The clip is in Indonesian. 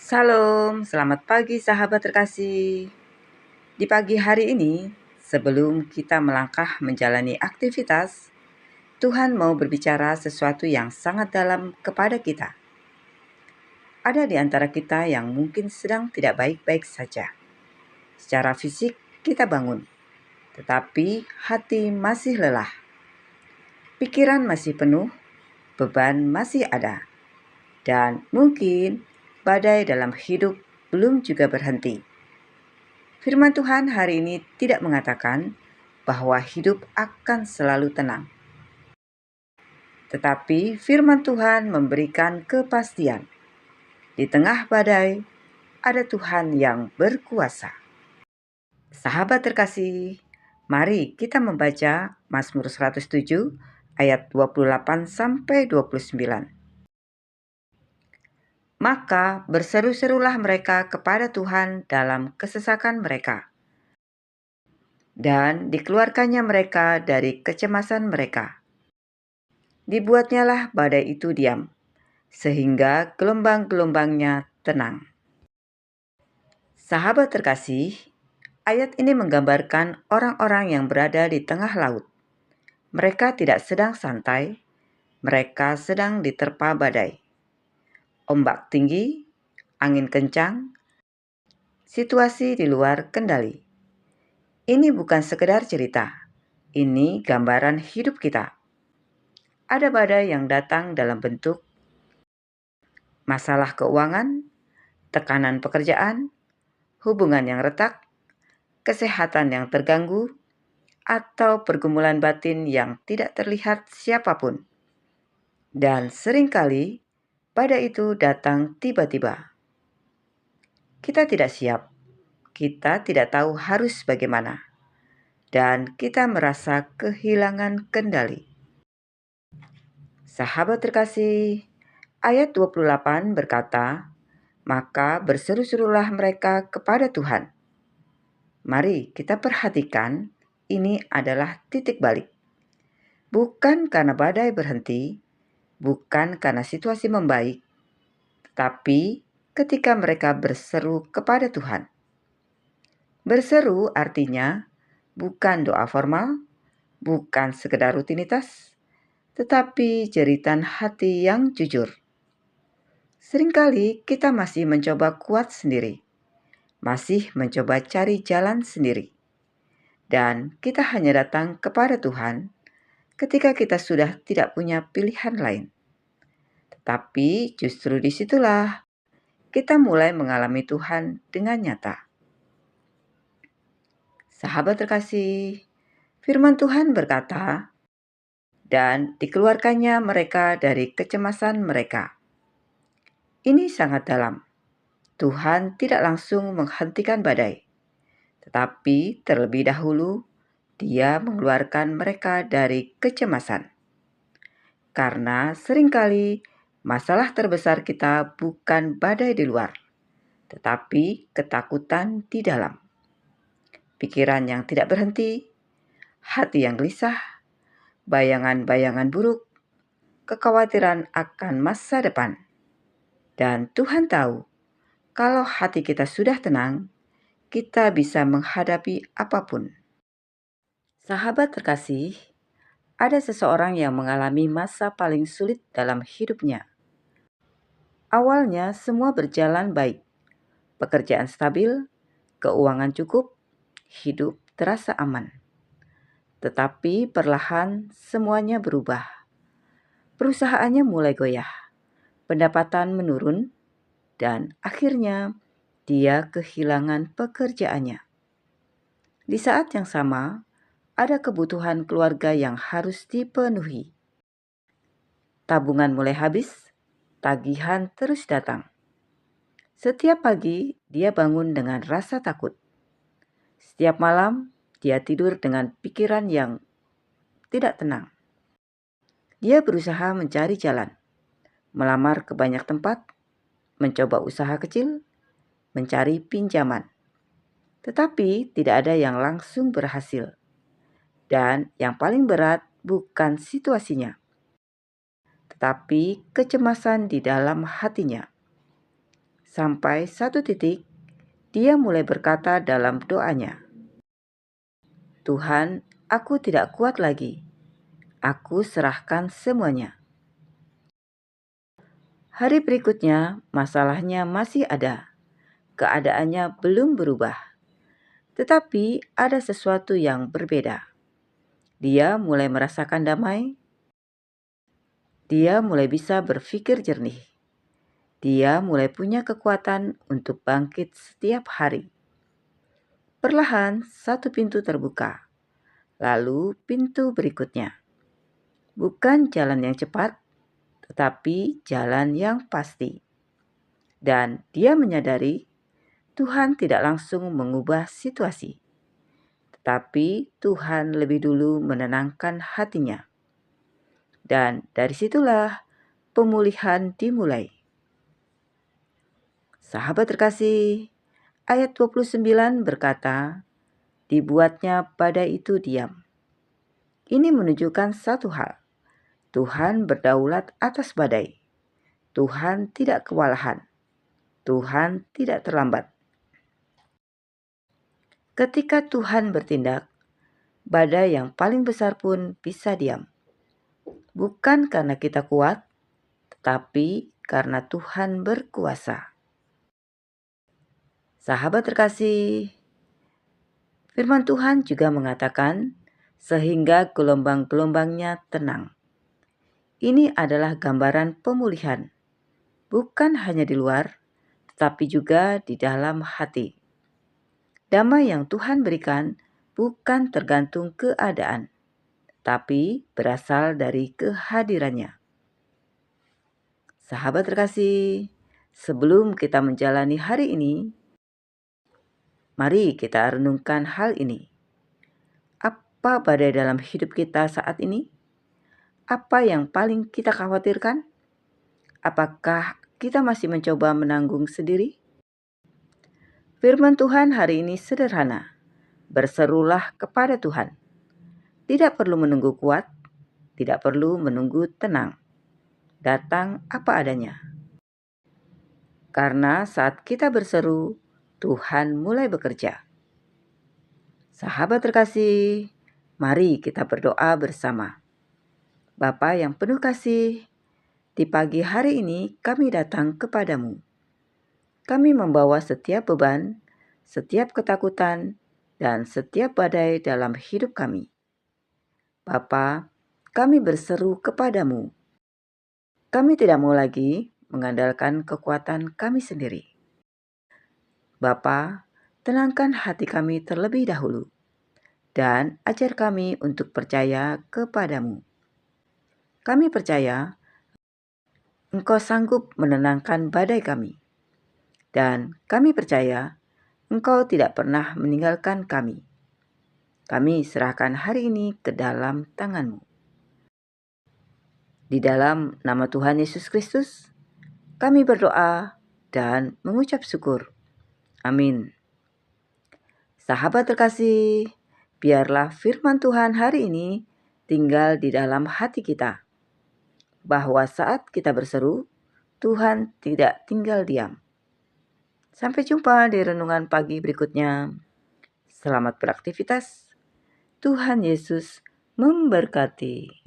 Salam, selamat pagi sahabat terkasih. Di pagi hari ini, sebelum kita melangkah menjalani aktivitas, Tuhan mau berbicara sesuatu yang sangat dalam kepada kita. Ada di antara kita yang mungkin sedang tidak baik-baik saja. Secara fisik kita bangun, tetapi hati masih lelah. Pikiran masih penuh, beban masih ada. Dan mungkin badai dalam hidup belum juga berhenti. Firman Tuhan hari ini tidak mengatakan bahwa hidup akan selalu tenang. Tetapi firman Tuhan memberikan kepastian. Di tengah badai, ada Tuhan yang berkuasa. Sahabat terkasih, mari kita membaca Mazmur 107 ayat 28 sampai 29. Maka berseru-serulah mereka kepada Tuhan dalam kesesakan mereka, dan dikeluarkannya mereka dari kecemasan mereka. Dibuatnyalah badai itu diam, sehingga gelombang-gelombangnya tenang. Sahabat terkasih, ayat ini menggambarkan orang-orang yang berada di tengah laut. Mereka tidak sedang santai, mereka sedang diterpa badai. Ombak tinggi, angin kencang, situasi di luar kendali. Ini bukan sekedar cerita, ini gambaran hidup kita. Ada badai yang datang dalam bentuk masalah keuangan, tekanan pekerjaan, hubungan yang retak, kesehatan yang terganggu, atau pergumulan batin yang tidak terlihat siapapun. Dan seringkali badai itu datang tiba-tiba. Kita tidak siap, kita tidak tahu harus bagaimana, dan kita merasa kehilangan kendali. Sahabat terkasih, ayat 28 berkata, "Maka berseru-serulah mereka kepada Tuhan." Mari kita perhatikan, ini adalah titik balik. Bukan karena badai berhenti, bukan karena situasi membaik, tetapi ketika mereka berseru kepada Tuhan. Berseru artinya bukan doa formal, bukan sekedar rutinitas, tetapi jeritan hati yang jujur. Seringkali kita masih mencoba kuat sendiri, masih mencoba cari jalan sendiri. Dan kita hanya datang kepada Tuhan ketika kita sudah tidak punya pilihan lain. Tetapi justru disitulah kita mulai mengalami Tuhan dengan nyata. Sahabat terkasih, firman Tuhan berkata, "Dan dikeluarkannya mereka dari kecemasan mereka." Ini sangat dalam. Tuhan tidak langsung menghentikan badai, tetapi terlebih dahulu Dia mengeluarkan mereka dari kecemasan. Karena seringkali masalah terbesar kita bukan badai di luar, tetapi ketakutan di dalam. Pikiran yang tidak berhenti, hati yang gelisah, bayangan-bayangan buruk, kekhawatiran akan masa depan. Dan Tuhan tahu, kalau hati kita sudah tenang, kita bisa menghadapi apapun. Sahabat terkasih, ada seseorang yang mengalami masa paling sulit dalam hidupnya. Awalnya semua berjalan baik, pekerjaan stabil, keuangan cukup, hidup terasa aman. Tetapi perlahan semuanya berubah. Perusahaannya mulai goyah, pendapatan menurun, dan akhirnya dia kehilangan pekerjaannya. Di saat yang sama, ada kebutuhan keluarga yang harus dipenuhi. Tabungan mulai habis, tagihan terus datang. Setiap pagi, dia bangun dengan rasa takut. Setiap malam, dia tidur dengan pikiran yang tidak tenang. Dia berusaha mencari jalan, melamar ke banyak tempat, mencoba usaha kecil, mencari pinjaman. Tetapi tidak ada yang langsung berhasil. Dan yang paling berat bukan situasinya, tetapi kecemasan di dalam hatinya. Sampai satu titik, dia mulai berkata dalam doanya, "Tuhan, aku tidak kuat lagi. Aku serahkan semuanya." Hari berikutnya, masalahnya masih ada. Keadaannya belum berubah. Tetapi ada sesuatu yang berbeda. Dia mulai merasakan damai. Dia mulai bisa berpikir jernih. Dia mulai punya kekuatan untuk bangkit setiap hari. Perlahan, satu pintu terbuka. Lalu pintu berikutnya. Bukan jalan yang cepat, tetapi jalan yang pasti. Dan dia menyadari Tuhan tidak langsung mengubah situasi, tetapi Tuhan lebih dulu menenangkan hatinya. Dan dari situlah pemulihan dimulai. Sahabat terkasih, ayat 29 berkata, "Dibuatnya badai itu diam." Ini menunjukkan satu hal. Tuhan berdaulat atas badai. Tuhan tidak kewalahan. Tuhan tidak terlambat. Ketika Tuhan bertindak, badai yang paling besar pun bisa diam. Bukan karena kita kuat, tetapi karena Tuhan berkuasa. Sahabat terkasih, firman Tuhan juga mengatakan, sehingga gelombang-gelombangnya tenang. Ini adalah gambaran pemulihan, bukan hanya di luar, tetapi juga di dalam hati. Damai yang Tuhan berikan bukan tergantung keadaan, tapi berasal dari kehadirannya. Sahabat terkasih, sebelum kita menjalani hari ini, mari kita renungkan hal ini. Apa badai dalam hidup kita saat ini? Apa yang paling kita khawatirkan? Apakah kita masih mencoba menanggung sendiri? Firman Tuhan hari ini sederhana. Berserulah kepada Tuhan. Tidak perlu menunggu kuat, tidak perlu menunggu tenang. Datang apa adanya. Karena saat kita berseru, Tuhan mulai bekerja. Sahabat terkasih, mari kita berdoa bersama. Bapa yang penuh kasih, di pagi hari ini kami datang kepadamu. Kami membawa setiap beban, setiap ketakutan, dan setiap badai dalam hidup kami. Bapa, kami berseru kepadamu. Kami tidak mau lagi mengandalkan kekuatan kami sendiri. Bapa, tenangkan hati kami terlebih dahulu, dan ajar kami untuk percaya kepadamu. Kami percaya Engkau sanggup menenangkan badai kami, dan kami percaya Engkau tidak pernah meninggalkan kami. Kami serahkan hari ini ke dalam tangan-Mu. Di dalam nama Tuhan Yesus Kristus, kami berdoa dan mengucap syukur. Amin. Sahabat terkasih, biarlah firman Tuhan hari ini tinggal di dalam hati kita, bahwa saat kita berseru, Tuhan tidak tinggal diam. Sampai jumpa di renungan pagi berikutnya. Selamat beraktivitas. Tuhan Yesus memberkati.